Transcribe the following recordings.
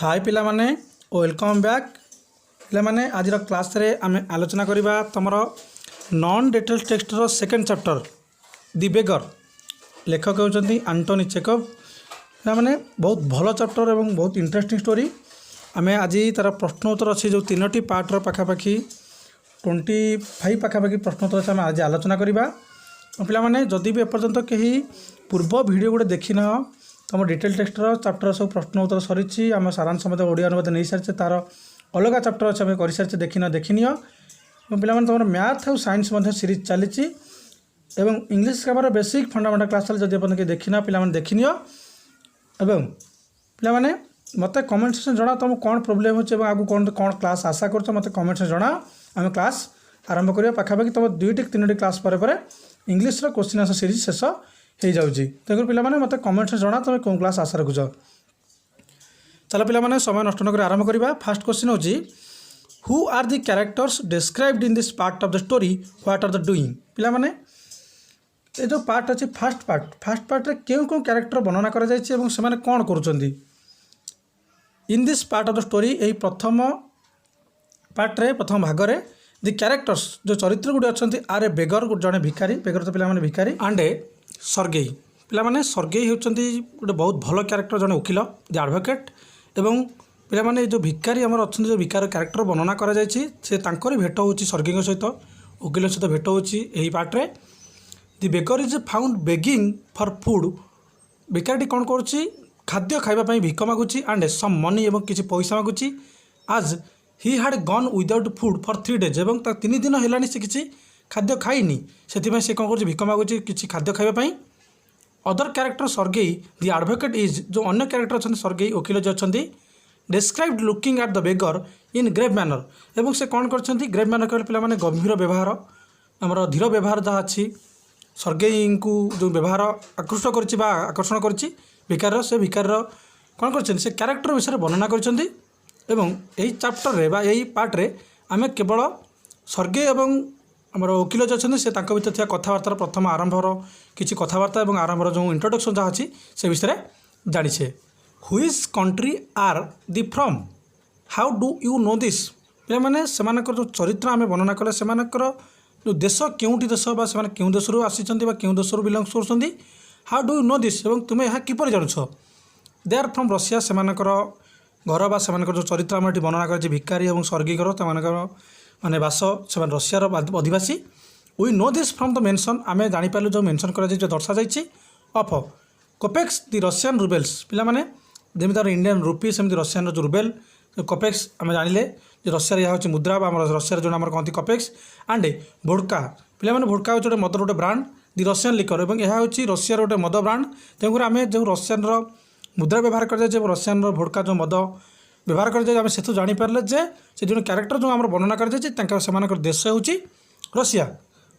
हाय पिला माने welcome back पिला माने आज क्लास रे आमे आलोचना करिबा तमरो नॉन डिटेल टेक्स्ट रो सेकंड चैप्टर दि बेगर लेखक होचंती एंटोनी चेखव। पिला माने बहुत भलो चैप्टर एवं बहुत इंटरेस्टिंग स्टोरी। आमे आज तार प्रश्न उत्तर अच्छी जो तीनोटी पार्ट रो पाखापाखी 25 पाखापाखी प्रश्न उत्तर अच्छे आम आज आलोचना करिबा। पिला माने जदि भी एपर्यंत कहीं पूर्व वीडियो गुड़े देखी ना तुम डिटेल टेक्स्टर चैप्टर सब प्रश्न उत्तर सरी आम सारांश मत ओडिया अनुवाद नहीं सारी तार अलग चैप्टर अच्छे आम कर सारी देखनी पे तुम मैथ और साइंस सीरीज चली English grammar basic fundamental class चली जब अपन देखना पे देखनी पे मत कमेंट सेक्शन जना तुम कौन प्रोब्लेम हो आगे कौन कौन क्लास आशा कर मत कमेंट से जना आम क्लास आरंभ करिया पाखापाखि तुम 2-3 क्लास पर इंग्लिश क्वेश्चन आंसर सीरीज शेष हो जाऊँगी। तेणु पे मत कमेंट से जना तुम कौन क्लास आशा रखुच। चलो पे समय नष्ट नक आरंभ करवा। फास्ट क्वेश्चन होची who are the characters described in this part of the story what are they doing. पिला माने ये जो पार्ट अच्छी फास्ट पार्ट रे क्यों क्यों कैरेक्टर वर्णना कर से कौन करुँच in this part of the story. यही प्रथम पार्ट रे प्रथम भाग रे दि कैरेक्टर्स जो चरित्र गुड़े अच्छा आर ए बेगर जड़े भिखारी बेगर तो पे भिखारी एंड ए सर्गेई पे सर्गेई होती गोटे बहुत भल क्यारेक्टर जड़े वकिल दि एडवोकेट एवं पे जो भिखारी आम अच्छा जो भिखार क्यारेक्टर वर्णना कर भेट हो सर्गेई सहित वकिल सहित भेट हो Partey. The beggar is found begging for food भिखारी कौन कर खाद्य खावाई भिक मागुच एंड सम मनी और किसी पैसा मागुच आज he had gun without food for 3 days एवं 3 दिन है से किसी खाद्य खाइनी से कौन कर भिक मागुच किसी खाद्य खावाई। Other character Sergei the advocate is जो अन्य क्यारेक्टर अच्छा सर्गेई वकिल जो अच्छा described looking at the beggar in grave manner एवं से कौन कर ग्रेव मैनर कहले पे गंभीर व्यवहार आमर धीर व्यवहार जहाँ अच्छी सर्गेई को जो व्यवहार आकृष्ट कर आकर्षण कर भिकार से भिकार कौन कर क्यारेक्टर विषय वर्णना कर चैप्टर रे बा यही पार्ट रे आमे केवल सर्गेई एवं आमर वकिल जो अच्छे से भर थी कथबार्तार प्रथम आरंभर किसी कथबार्ता और आरंभर जो इंट्रोडक्शन जहाँ अच्छी से विषय जानिछे। Whose country are they from how do you know this पे जो चरित्र आम वर्णना कले से जो देश क्योंटी देश बा क्यों देश आसी क्यों देश बिलंग्स कर how do you know this एवं तुम्हें यहाँ किपर जानुछ। दे आर फ्रॉम रशिया से घर बा जो चरित्र आम ये वर्णना कर भिखारी और सर्गीकर माने बास से रशियार अधिवासी। We know this from the mention आम जापर जो मेंशन कर दर्शा जाइए ऑफ कोपेक्स दि रशियन रुबेल्स पिला माने जमी तार इंडियन रुपी सेमती रशियन जो रुबेल कोपेक्स आम जानिले रशिया यह हूँ मुद्रा रशिया जो कहते कोपेक्स एंड वोडका पिला माने वोडका हूँ गोटे मदर गोटे ब्रांड दि रशियन लिकर और यह हूँ रशियार गोटे मद ब्रांड। तेणुकर आम जो रशियन मुद्रा व्यवहार कर रशियन वोडका जो मद व्यवहार कर से जानीपारे से जो क्यारेक्टर जो आम वर्णना कर देश हूँ Russia.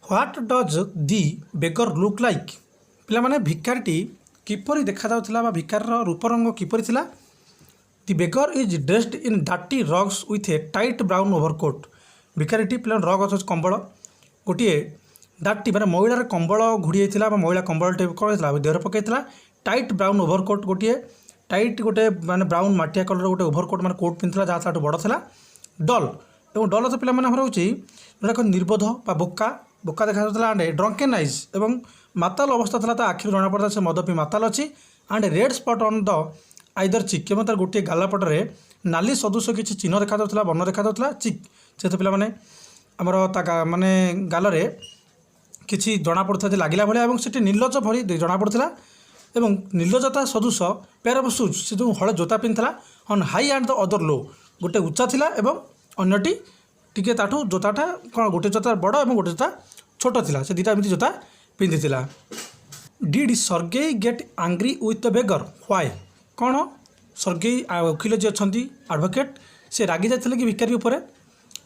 What does the beggar look like पिला माने भिखारीटी किपरि देखा जाउथिला बा भिखार रूप रंग किपरि थिला। दि बेगर इज ड्रेस्ड इन डाटी rags with a tight brown overcoat भिखारीटी पिला रग अच्छे कंबल गोटे डाटी मैंने महिलार कंबल घोड़ी होता महिला कंबल कौन देहर पकड़ा टाइट ब्राउन ओवरकोट गोटे टाइट गोटे माने ब्राउन माटिया कलर गोटे ओभरकोट माने कोट पिंधला जहाँ ताठू बड़ था डल और डल तो पे हूँ जोटा निर्बोध बा बोका बोका देखा एंड ड्रंकेन आइज एवं माताल अवस्था था आखिर जना पड़ता से मद पी माताल अच्छी and red spot on the either चिक एवं तार गोटे गालापटरे नाली सदृश किसी चिन्ह देखा बर्ण देखा चिक से तो पे आमर माने गालरे किसी जना पड़ता लगिला भाया से निर्लज भरी जना पड़ता एवं निर्लजता सदृश पेयर ऑफ शूज से जो हले जोता पिंधला on high and the other low गोटे उच्चा थिला एवं अन्यटी टिके ताठू जोताटा कौन गोटे जोता बड़ और गोटे जोता छोट थिला से दुटा एमती जोता पिंधिथिला। Did Sergei get angry with the beggar why कौन सर्गेई वकिल जी अच्छा एडवोकेट से रागी जाते कि भिखारी उपर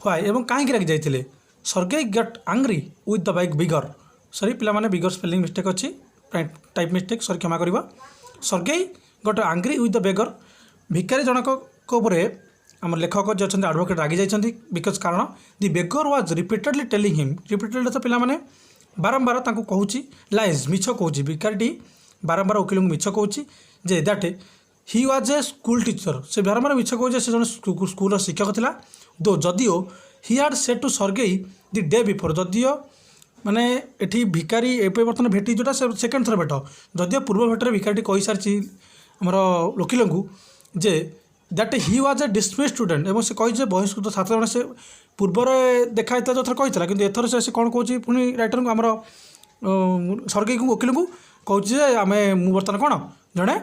व्हाई एवं कहीं रागी जाते Sergei get angry with the bigger sorry पे बिगर स्पेलिंग मिस्टेक अच्छी टाइप मिस्टेक सॉरी क्षमा कर Sergei got angry with the beggar भिखारी जनक आम लेखक जो अच्छा एडवोकेट रागी जाइए बिकज कारण the beggar was repeatedly telling him repeatedly तो पे बारंबार कहूँ लाइज मिछ कहूँ भिखारी बारंबार वकिल को मिछ कहूँ जे that he was a school teacher से बारंबार मिछ कहे से जन स्कूल शिक्षक थिला दो जदिओ he had said to Sergei the day before जदिओ माने एठी भिकारी एपे बर्तन भेटी जोटा सेकेंड थर भेट जदिओ पूर्व भेटर भिकारी कही सारी आमर वकिल को जे that he was a dismiss student एवं से कही बहिष्कृत छात्र मैंने से पूर्वर देखा जो थर कही कि एथर से कौन कौन पुणी राइटर को आमर सर्गेई को वकिल को कहे आम मु बर्तमान कौन जड़े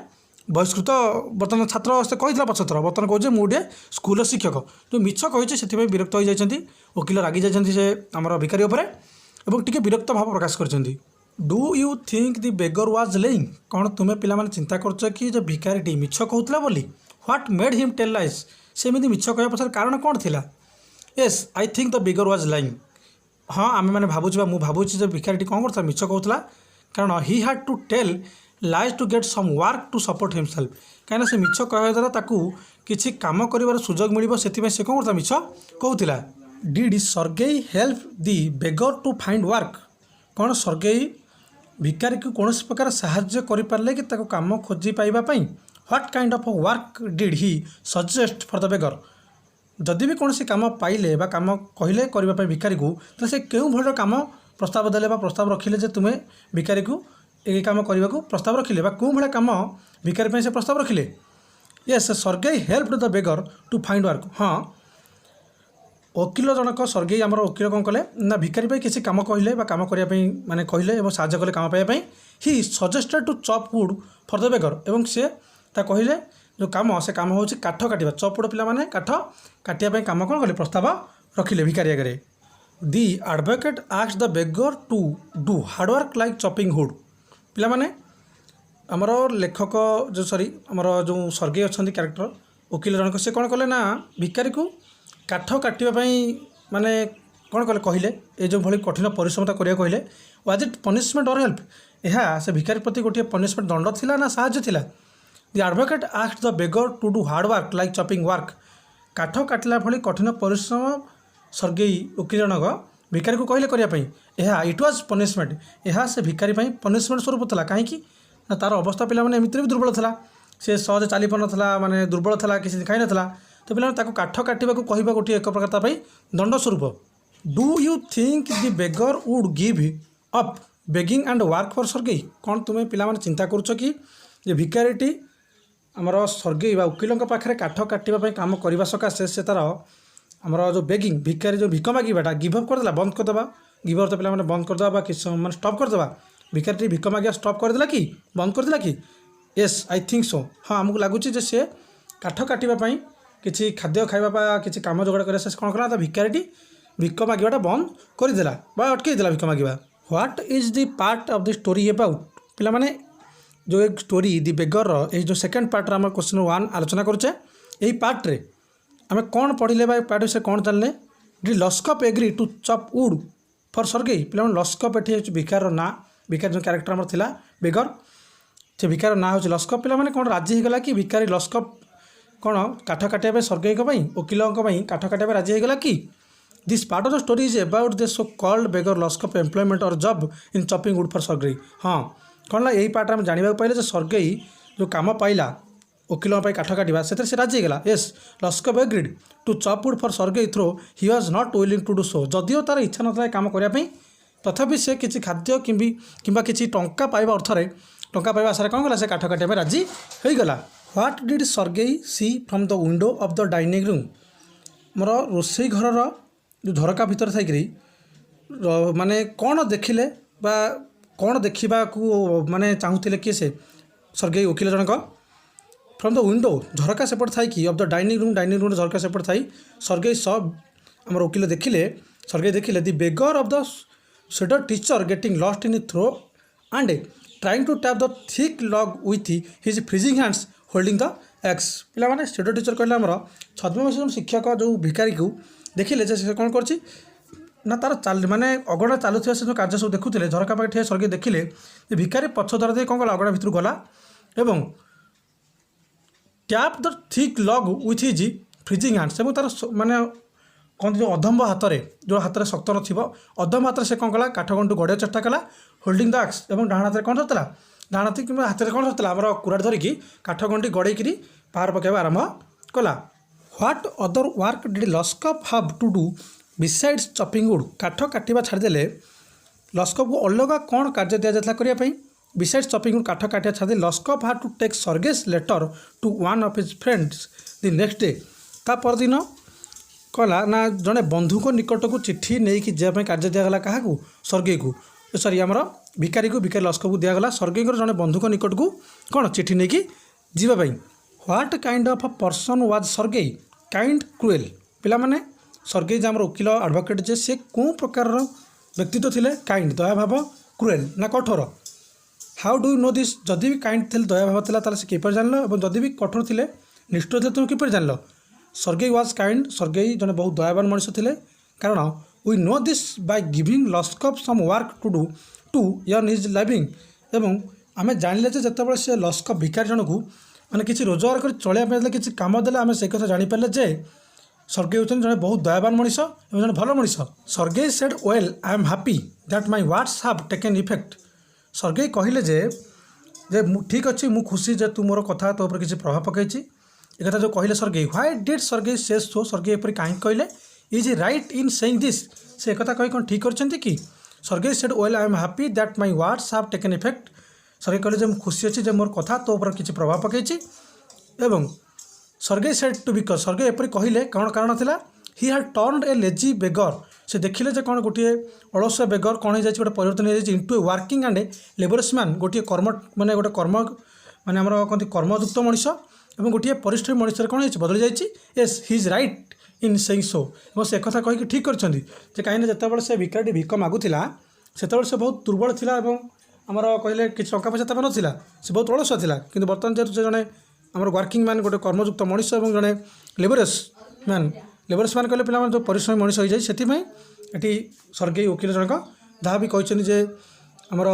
बहिष्कृत बर्तमान छात्र से कही पचर बर्तमान कहे मुझे स्कूल शिक्षक जो मिछ कही से विरक्त हो जाती वकिल रागी जाती से आमर भिकारी उपर एवं टी विरक्त भाव प्रकाश कर do you think the beggar was laying कौन तुम्हें पिला चिंता कर कि जो भिकारी मिछ कहूला बोली what made him tell lies सेमती मिछ कह पछार कारण कौन थिला yes I think the beggar was lying हाँ आम मैंने भावुँ मुझे भावुँ जो भिकारी कौन करता मिछ कहूला कारण he had to tell lies to get some work to support himself कहीं से मिछ कह द्वारा ताकू किसी काम कर सुजोग मिल से कौन करता मिछ कहूला did Sergei help the beggar to find work कौन सर्गेई भिकारी को कौन प्रकार साहाय्य करें कि काम खोजी पाइबापी what kind of work did he suggest for the beggar जदि भी कौन काम पाइले बा काम कहले करने भिकारी को तो से क्यों भल काम प्रस्ताव देले प्रस्ताव रखिले जे तुम्हें भिकारी को ये काम करने को प्रस्ताव रखिले कौन भाया काम भिकारी से प्रस्ताव रखिले yes Sergei help the beggar to find work हाँ वकिल जनक सर्गेई आमर वकिल कौन कले ना भिकारी किसी काम कहले काम करने माने कहले और साहाय्य कले काम पाइबा he suggested to chop wood for the beggar एवं से कहले जो काम से काम हूँ काठ काटा चॉप वुड पिला काठ काटापी काम कौन कले प्रस्ताव रखिले भिकारी आगे the advocate asked the beggar to do hard work like chopping wood पिला माने आमर लेखक जो सॉरी आमर जो सर्गेई अच्छा क्यारेक्टर वकिल जनक से कौन कले ना भिकारी को काठ काटापी माने कौन कले कहले ये जो भाई कठिन परिश्रमता करिया कहले वाज इट पनिशमेंट और हेल्प यह से भिकारी प्रति गोटे पनिशमेंट दंड थिला ना साहाय्य थिला the advocate asked the beggar to do hard work like chopping work काठ काटिला भली कठिन परिश्रम सर्गेई वकिल जनक भिकारी को कहले करने इट वाज पनिशमेंट यह से भिकारी पनिशमेंट स्वरूप था कहीं ना तार अवस्था पिला माने एमती भी दुर्बल था से सहज चली पार ना माने दुर्बल था किसी खाई ना तो पिला काठ काटा कह गोटे एक प्रकार दंड स्वरूप do you think the beggar would give up begging and work for Sergei कौन तुम्हें पिला माने चिंता करुच कि भिकारीटी आमर सर्गेई वकिलों पाखे काठ काटापी काम करने सकाशे से तार आमर जो बेगिंग भिकारी जो भिक मागिबाटा गिभअप करदेला बंद करदे गिभअप तो पे बंद करदे कि मैंने स्टॉप करदे भिकारी भिक मागिया स्टॉप करदेला कि बंद करदेला कि येस आई थिंक सो हाँ आमको लगुच सी काठ काटापी किसी खाद्य खाइबा किसी काम जोगाड़ कर कौन कला भिकारी भिक मागिबाटा बंद करदेला अटकईदेला भिक मागिबा what is the part of the story about पिला माने जो एक स्टोरी दि बेगर ये जो सेकेंड पार्ट आम क्वेश्चन 1 आलोचना करुचे यही पार्ट्रे आम कौन पढ़ले पार्ट से कौन जानले did Lushkov agree to chop wood for Sergei पे लस्कप ये भिकार ना भिकार जो क्यारेक्टर आमर थिला बेगर से भिकार ना हूँ लस्कप पे कौन राजी होगला कि भिकारी लस्कप कौन काठ काटापी सर्गेई वकिलों काठ काटापी राजी होगला कि this part of the story is about the so called beggar Lushkov employment और job in chopping wood for Sergei हाँ कौन यही पार्ट आम जानवा पाइले सर्गेई जो काम पाइला वकिलों काठ काटा से राजी होगला yes Lushkov agreed to chop wood for Sergei through he was not willing to do so जदिओ तार इच्छा ना काम करने तथापि से किसी खाद्य कि किसी टंका पाइबा अर्थरे टंका पाइबा आशार कौन कला से काठ काटापी राजी होगला what did Sergei see from the window of the dining room मोर रोसई घर जो झरका भितर थी माने कौन देखिले बा कौन देखा माने चाहूले किए से सर्गेई वकिल जनक फ्रॉम द विंडो झरका सेपट थाई कि ऑफ द डाइनिंग रूम झरका सेपट थाई सर्गेई सब आम वकिल देखिले सर्गेई देखिले the beggar of the sweater teacher getting lost in through and trying to tap the thick log with his freezing hands holding the axe पिला माने स्वेटर टीचर कहले आमर छद्म शिक्षक जो भिकारी को देखिले से कौन कर ना तार चाल माने अगड़ा चलुवा से जो कार्य सब देखुले झरका पाखे ठिया सर्गेई देखिले भिकारी पछ द्वारा दे कौन कला अगड़ा भितर गला एवं tap the thick log with his freezing hands और तार माने कौन जो अधम्ब हाथ में जो हाथ में शक्त नथिबो अधम हाथ से कौन कला काठ गंटू गड़िया चेष्टा कला होल्डिंग द एक्स और डाण हाथ में कौन धरता डाण हाथी कि हाथ में कौन धरता आम कुराड़ धरिकी काठ गंडी गड़ेकरी पहाड़ पकाइबा आरंभ कला। What other work did Lushkov have to do besides chopping wood? काठ काटिबा छाड़देले लस्कप को अलग कौन कार्य दि जाता करने बिसाइड्स चपिंग वुड काठ काटिया छाड़ी Lushkov have to take Sergei's letter to one of his friends the next day. ता परदिन कला ना जड़े बंधु को निकट को चिट्ठी नहीं कि जावाई कार्य दिगला क्या सर्गेई को सॉरी आमर भिकारी को भिकारी लस्कप को दिगला सर्गेई जड़े बंधु को निकट को कौन चिट्ठी नहीं कि जीवाई। What kind of a person was Sergei? Kind cruel. पिला माने सर्गेई जे आमर वकिल एडवोकेट जे से कौ प्रकार व्यक्तित्व थिले? काइंड दया भाव, क्रुएल ना कठोर। How do you know this? जदि भी काइंड थे दया भाव था से किपर जान और जदि भी कठोर थे निष्ठुर थे तुम किपर जान? Sergei was kind. सर्गेई जने बहुत दयावान मनुष्य थे कारण we know this by giving Lushkov some work to do to earn his living. एवं आम जानिले जिते से लस्कप भिकारी जन को मैंने किसी रोजगार कर चलने किसी कम देले आम से कथा जानीपारे जे सर्गेई होते जड़े बहुत दयावान मनीष और जड़े भल मनीष। Sergei said well I am happy that my words have taken effect. Sergei कहले जे ठीक अच्छे मुझे खुशी जे तू मोर कथा तो ऊपर किसी प्रभाव पकई एक जो कहले सर्गेई। व्हाई डिड सर्गेई से सो? सर्गेई एपरी कहीं कहले? Is right in saying this? से एक कही कौन ठीक करछंती कि? Sergei said well I am happy that my words have taken effect. Sergei कहले जे खुशी अच्छी मोर कथा तो ऊपर किसी प्रभाव पकई। एवं Sergei said to because Sergei एपरी कहले कौन कारण थिला? He had turned a lazy beggar. से देखिले जे कौन गोटे अलस्य बेगर कौन हो जाए गोटे परिवर्तन हो जाए into a working and A labours man. गोटे कर्म माने गोटे कर्म माने आमर कहते कर्मयुक्त मनीष और गोटे परिश्रमी मनीष कौन हो बदली जाइए। Yes he is right in saying so. और से कथा कहीकि ठीक करछंती जे कहीं जिते से भिकारी भिक मागुला से बहुत दुर्बल थिला और आमर कहले कि टंका पैसा तब नाला से बहुत अलसुआ था कि बर्तमान जेहतु से जड़े आमर वर्किंग मैन गोटे कर्मयुक्त मनीष और जड़े लेबरस मैन कहले पिला जो परिश्रमी मनीष हो जाए से सर्गेई वकिल जनक जहाँ भी कहते जे आमर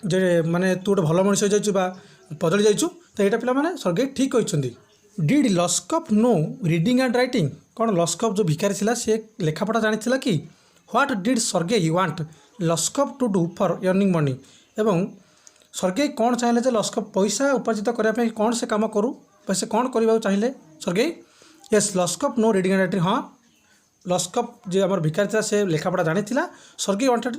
जे माने तू गोटे भल मनीष हो जाइए बदली जाइछु तो यहाँ पिला माने सर्गेई ठीक कहते। Did Lushkov know reading and writing? कौन लस्कप जो भिखारी थिला से लेखापढ़ा जानी कि? What did Sergei want Lushkov to do for earning money? एवं सर्गेई कौन चाहिए जे लस्कप पैसा उपार्जित करने कौन से काम करूँ से कौन करने चाहिए Sergei? Yes Lushkov know reading and writing. हाँ लस्कप जो आम भिखारी था से लेखापढ़ा जानी सर्गेई वांटेड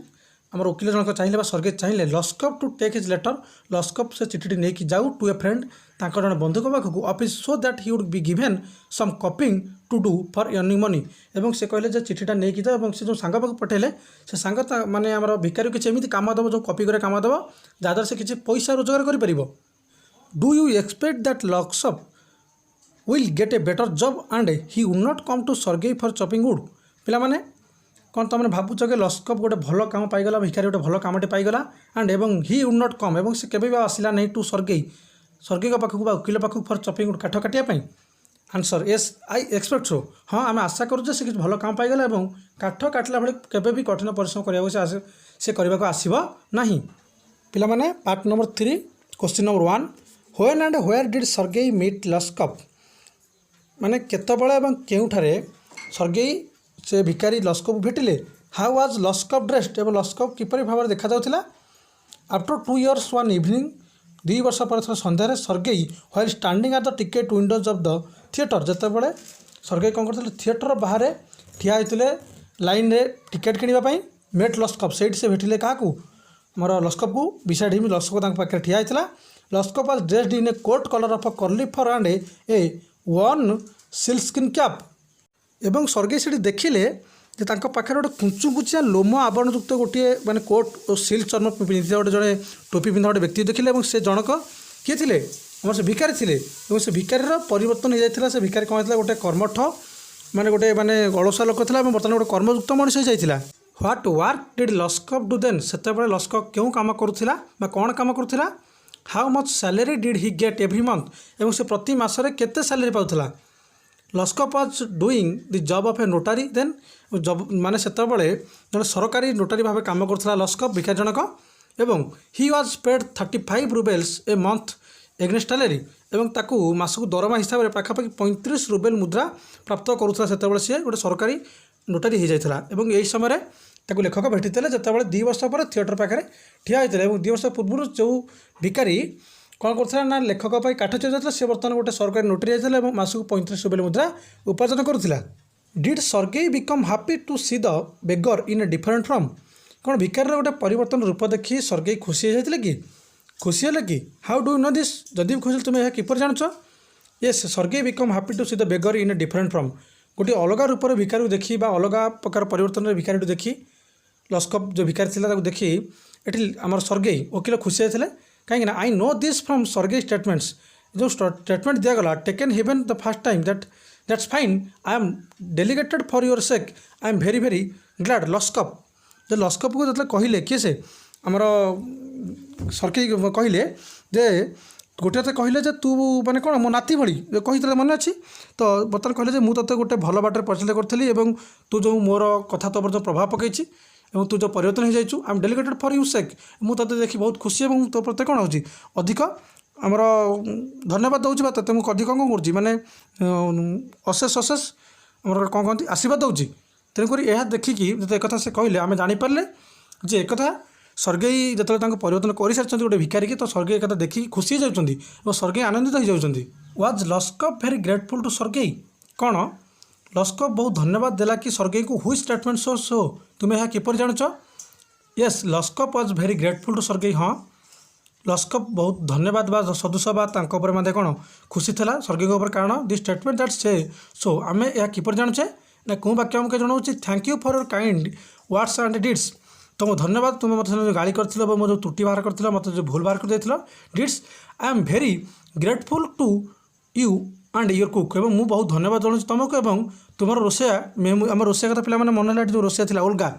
आमर वकिल जनक चाहिए सर्गेई चाहिए लस्कप टू टेक हिज लेटर। लस्कप से चिठी नहीं कि जाऊ टू ए फ्रेंड जन बंधु पाखक office so that he would be given some copying to do for earning money. एवं से कहले चिठीटा नहीं कि जाओ से जो सांग पाक पठेले से सांग माने आमर भिखारी किसी एमती कम देव जो कॉपी करे कम देव जहाँद्वारा से किसी पैसा रोजगार कर। Do you expect that Lushkov will get a better job and he would not come to Sergei for chopping wood? पिला माने कौन तुमने भावुच कि लस्कप गोटे भल काम पाईगला भिखारी गोटे भल कामटे पाईगला एंड एवं ही वुड नॉट कम एवं से केबे आसला नहीं टू सर्गेई पाखक वकिल पाखक फॉर चॉपिंग वुड काठ काटिया? Answer yes I expect so. हाँ आम आशा करूँ से भल काम पाईगला और काठ काटला भाई केबे भी कठिन परिश्रम करने से करने को आसब ना। पिला माने part number 3 question number 1 when and where did Sergei meet Lushkov? माने केतबेले एवं केउठारे सर्गेई से भिखारी लस्कप भेटिले? How was Lushkov dressed? एवं लस्कप किपरि भाव देखा जाउथिला? आफ्टर 2 years वन इवनिंग 2 वर्ष पर सन्धार Sergei while standing at the ticket windows of the theatre जितेबाला सर्गेई कौन करते थिएटर बाहर ठिया होते लाइन रे टिकेट किणापी मेट लस्कप से भेटिले क्या मोर लस्कप को बिसाइड हिम लस्कप पाखे ठिया होता। Lushkov was dressed in a coat colour of curly fur and a one sealskin cap. एवं सर्गेई से देखिले जे तांको पाखे गोटे कुंचु कुचिया लोम आवरणयुक्त गोटे माने कोट और सिल्क चर्म पिंधि गोटे जड़े टोपी पिंधा गोटे व्यक्ति देखिले और से जनक किए थे आम से भिखारी थे और से भिखारी परिवर्तन हो जाता से भिखारी कौन होता गोटे कर्मठ माने गोटे माने अलसुआ लोक था बर्तमान गोटे कर्मयुक्त मनुष्य हो जाता। What work did Lushkov do then? से लस्कप क्यों काम करुला कौन काम करुला? How much salary did he get every month? एवं से प्रति मासरे केते सैलरी पाउथला? Lushkov was doing the job of a notary then जब माने सेतबेले जड़े सरकारी नोटारी भाव काम करुला लस्कप भिखारी जनक एवं he was paid 35 roubles a month against salary एवं ताकू मासक दरमा हिसाब से पाखापाखि 35 रूबेल मुद्रा प्राप्त करुला। से सी गोटे सरकारी नोटारी हो जाता यही समय ताको लेखक भेटिଥିଲେ ଯେତେବେଳେ 2 ବର୍ଷ ପରେ थिएटर पाखे ठिया होते और 2 वर्ष पूर्व जो भिकारी कौन कर ना लेखक काठ चोरी सी बर्तमान गोटे सरकारी नोटरी जाइए और मासक 35 रुपये मुद्रा उपार्जन करुला। Did Sergei become happy to see the beggar in a different from कौन भिकार गोटे परिवर्तन रूप देखी सर्गेई खुशी होते कि खुशी है कि हाउ डू नो दिस जदि खुशी तुम्हें किपर जान yes Sergei become happy to see the beggar in a different from गोटे अलग रूप भिकारी देखी अलग प्रकार परिवर्तन भिकारी देखी लस्कप जो भिकारी था देखी ये आम सर्गेई वकिल खुशी होते कहीं I know this from Sergei statements जो स्टेटमेंट दिगला taken heaven the first time that's fine I am delegated for your sake I am very very glad Lushkov जो लस्कप को जो कहले किए से आमर सर्गेई कहले जे गोटे तो कहले जे तू माने कौन मो नाती भली कही मन अच्छी तो बर्तमान कहले मुझे गोटे भल बाटर परिचालित करी और तू जो मोर कथा तो जो प्रभाव पकई और तू जो परिवर्तन हो जाइए I am delegated for you sake मुझे देखी बहुत खुशी और तो प्रत्येक कौन हो अधिक आमर धन्यवाद दूसरी तेते मुझे अधिक कौन कर माने अशेष अशेष आमर कौन कहते आशीर्वाद दूसरी तेणुक यह देखिकी जो एक से कहले आम जापारे जे एक सर्गेई जो परिवर्तन कर सारी गोटे भिखारी की तो सर्गेई एक देखिए खुशी हो जाती और सर्गेई आनंदित हो जाती। Was Lushkov very grateful to Sergei कौन लस्कप बहुत धन्यवाद देला कि सर्गेई को हुई स्टेटमेंट सो तुम्हें यह किपर जान yes Lushkov was very grateful to Sergei हाँ लस्कप बहुत धन्यवाद बा सदुश बा कौन खुशी था सर्गेई कारण दि स्टेटमेंट दैट से सो आम यह किपर जानुचे ना कौन वाक्य आमके जनाऊँ thank you for your kind words and deeds तुम धन्यवाद तुम मत गाड़ी कर मो जो त्रुटि बाहर कर मत जो भूल बाहर कर deeds I am very grateful to you and your cook और मुझे बहुत धन्यवाद जनाऊँ तुमको और तुम रोषया आम रोषया कथा पे मन है जो रोषया थी ओल्गा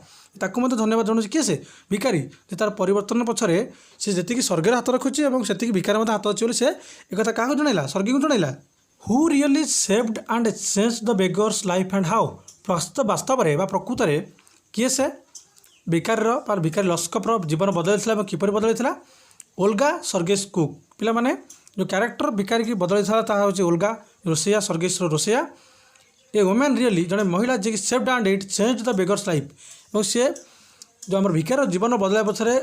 ताकू मत धन्यवाद जनाऊँ किए से भिकारी जे तार परिवर्तन पछरे से जी स्वर्गर हाथ रखुच्छी और से भिकार मत हाथ अच्छी से एक क्या जनइला स्वर्गी को जनइला who really saved and change the beggar's life and how वास्तव में प्रकृत में किए से भिकार भिकारी लस्कपर जीवन बदल किपर बदल ओल्गा सर्गेस कुक पिला माने जो क्यारेक्टर भिकारी की बदल हूँ ओल्गा रोषया सर्गेस रोषया ए वुमेन रियली जड़े महिला जी saved and it change the beggar's life और सी जो आम भिकार जीवन बदल पछरे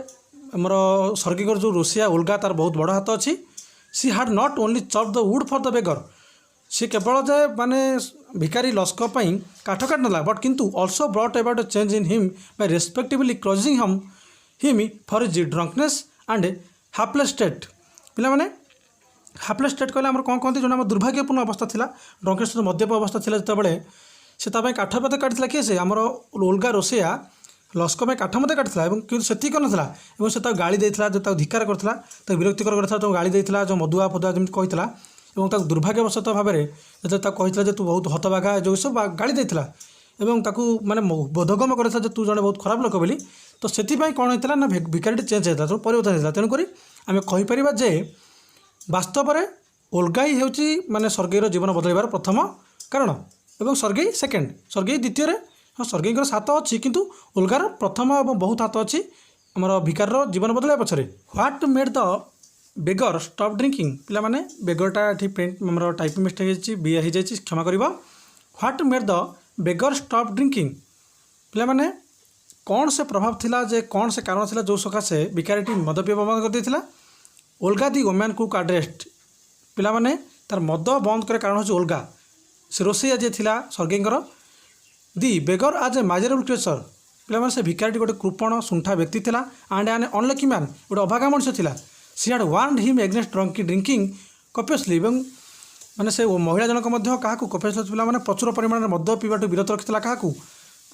आमर सर्गीकर जो रोषया ओल्गा तार बहुत बड़ हाथ अच्छी she had not only chop the wood for the beggar she केवल जे माने भिकारी लस्कप काठ काट ना बट किंतु also brought about a change in him by respectively closing him for his drunkenness and hopeless state पिला माने हाफलेस स्टेट कहले आम कौन कहते जो आम दुर्भाग्यपूर्ण अवस्था था ड्रंकनेस मद्यप अवस्था था जितेबाला से काठ पते काटी किए से आमर ओल्गा रोषया लस्कप काठ मत काटला कि से कर से गाड़ी देता जो धिकार करता विरक्तिकर कर गाड़ी देता जो मदुआ फदुआ जमी कहता और दुर्भाग्यवशत भाव में जो कहता तू बहुत हतभागा जो सब गाड़ी देता माने बोधगम कर तू जड़े बहुत खराब लोक बोली तो से कौन होता ना भिकारी चेंज होता तो परिवर्तन होता तेणुक आम कहीपर जे वास्तव में ओल्गा ही हूँ माने सर्गेईर जीवन बदलवार प्रथम कारण और सर्गेई सेकेंड सर्गेई द्वितीय हाँ सर्गेईर हाथ अच्छी किंतु ओल्गार प्रथम और बहुत हाथ अच्छी आमर भिकार जीवन बदलवा पछरे what made the beggar stop drinking पिला माने बेगरटा ये प्रिंट आमर टाइपिंग मिस्टेक हो जाए क्षमा कर what made the beggar stop drinking पिला माने कौन से प्रभाव थिला जे कौन से कारण थिला जो सकाशे भिखारीटी मद पीवा बंद कर देथिला Olga the women cook addressed पिला माने तार मद बंद करे कारण हो ओल्गा से रोषैया जे थिला सर्गेईर दी बेगर आज ए माइजरेबल क्रिएचर पिला माने से भिखारीटी गोटे कृपण सुंठा व्यक्ति थिला एंड एन अनलकी मैन गोटे अभागा मनुष्य थिला she had warned him against drinking copiously माने से महिला जनक क्या कपियसली पिला माने प्रचुर परिमाण मद पीवाटू विरत रखिता क्या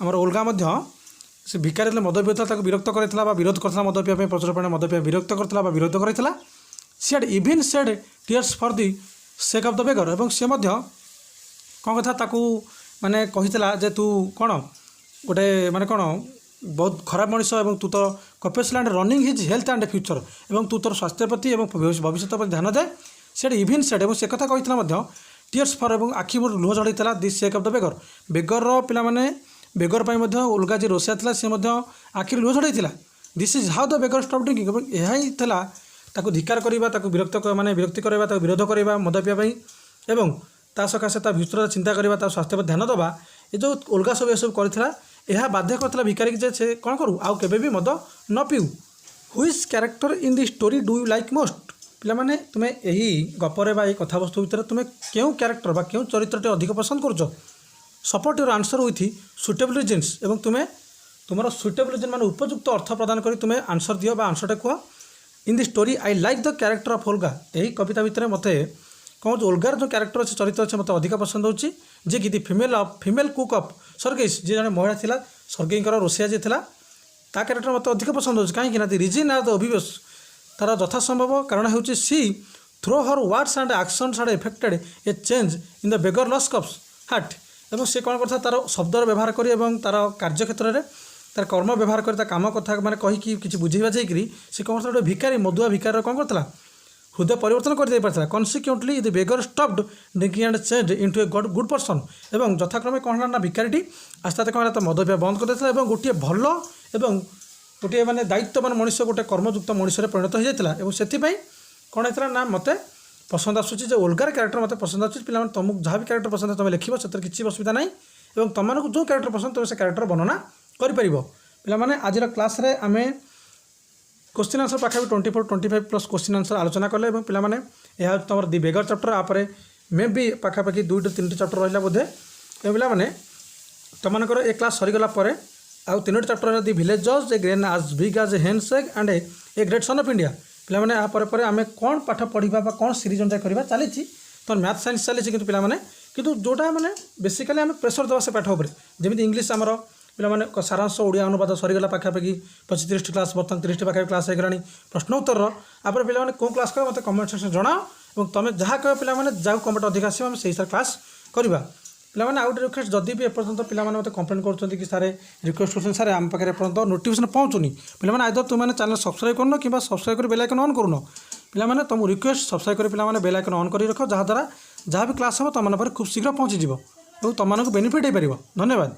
आमर ओल्गा से भिखारी मद पीता विरक्त करता विरोध करता मद पीवा प्रचुर परिमाण मद पीवा विरक्त करता विरोध करता she had even said tears for the sec of the बेगर और सी कौन कथा माने कही जे तू कौन गोटे माने कौन बहुत खराब मनीष और तू तो copiously and running his health and future और तू तोर स्वास्थ्य प्रति और भविष्य प्रति ध्यान दे से इवन सेड और से कथा कही टीयर्स फॉर और आखि मोर लुह झड़ता this sake of the beggar beggar पिला माने बेगर पर ओल्गा जी रोषिया था सी आखि लुह झड़ता this is how the beggar stop drinking यही था धिकार करवा विरक्त माने विरक्ति करवा विरोध करवा मद पीवाई ता सकाशे भितर चिंता करवा स्वास्थ्य पर ध्यान देवा ये जो ओल्गा सब ये सब कर यह बाध्य करता भिखारी कि से कौन करूँ आउ केबे भी मद न पीऊ। Whose character in the story do you like most. पिलामाने तुम्हें यही गपरे बा कथावस्तु भितर तुम्हें क्यों क्यारेक्टर बा क्यों चरित्रटे अधिक पसंद करुଛ। Support your answer with suitable reasons एवं तुम्हें तुम सुटेबल रिजन मान उपयुक्त अर्थ प्रदान कर तुम्हें आंसर दियो बा आंसरटे कह। In the story I like the character of Olga. यही कविता भितर मत कौन ओल्गार जो क्यारेक्टर अच्छे चरित्र अच्छे मतलब अधिक पसंद होची जे कि फीमेल कुक ऑफ सर्गेस जी जन महिला थिला सर्गेईकर रोषिया जी थिला ता क्यारेक्टर मत अधिक पसंद होची कहीं दि रिजन आर द अभिवेश तार यथासंभव कारण होची she through her words and actions are effected a change in the beggar Lushkov's heart. एवं से कौन करता तार शब्दर व्यवहार करी एवं तार कार्य क्षेत्र में तार कर्म व्यवहार कर काम कथा मैंने कहीकि किसी बुझेबा जाइकरी से कौन गोटे भिखारी मधुआ भिखारी कौन करता हृदय परिवर्तन कर पार्था। Consequently the beggar stopped drinking and change into a good person. एवं यथाक्रमे कौन है भिखारी आस्ते आस्ते कौन तो मद पिया बंद कर देता और गोटे भल एवं गोटे माने दायित्ववान मनुष्य गोटे कर्मयुक्त मनुष्य परिणत हो जाता है। से कौन होता ना मत पसंद आसूँ ओल्गार क्यारेक्टर मत पसंद आसूँ पिला तुमको जहाँ भी क्यारेक्टर पसंद तुम लिख से किसी असुविधा ना और तुमको जो क्यारेक्टर पसंद तुम से क्यारेक्टर वर्णना कर पाने। आज क्लास रे आम क्वेश्चन आंसर पाखा 24-25 प्लस क्वेश्चन आंसर आलोचना कले पाने यह तुम दि बेगर चैप्टर आपर मे भी पाखापाखि 2-3 चैप्टर रहा बोधे पाने तुमकर ए क्लास सरीगला आउ 3 चैप्टर दि विलेज जज ए grain as big as a handshake and a great son of India. पाने यापर आम कौन पाठ पढ़ा कौन सीरीज अंजा करवा चली तो मैथ साइंस चली कि पाने कि जोटा मैंने बेसिकाली आम प्रेसर देवा से पाठ उपर जमी इंग्लीश आमर पाने सारांश ओडिया अनुवाद सरीगला पाखापाखि 25-30 क्लास बर्तमान 30 पाखे क्लास होगा प्रश्न उत्तर आप पे कौन क्लास कर मतलब कमेंट सेक्शन जनाओ और तुम जहाँ कह पे जहाँ कमेंट अधिक आस से हिसाब क्लास करवा। पाने आउट रिक्वेस्ट जदि भी एपर्तंत पे मतलब कंप्लेन कर सारे रिक्वेस्ट कर सारे आम पाखे एपर्तंत नोटिफिकेशन पहुँचुनी पे आइदर तुमने चैनल सब्सक्राइब करन कि सब्सक्राइब कर बेल आइकन ऑन करूँ पे तुम रिक्वेस्ट सब्सक्राइब कर पे बेल आइकन ऑन कर रख जहाँद्वारा जहाँ भी क्लास हम तुम खूब शीघ्र पहुँची और तुमको बेनिफिट हो पार। धन्यवाद।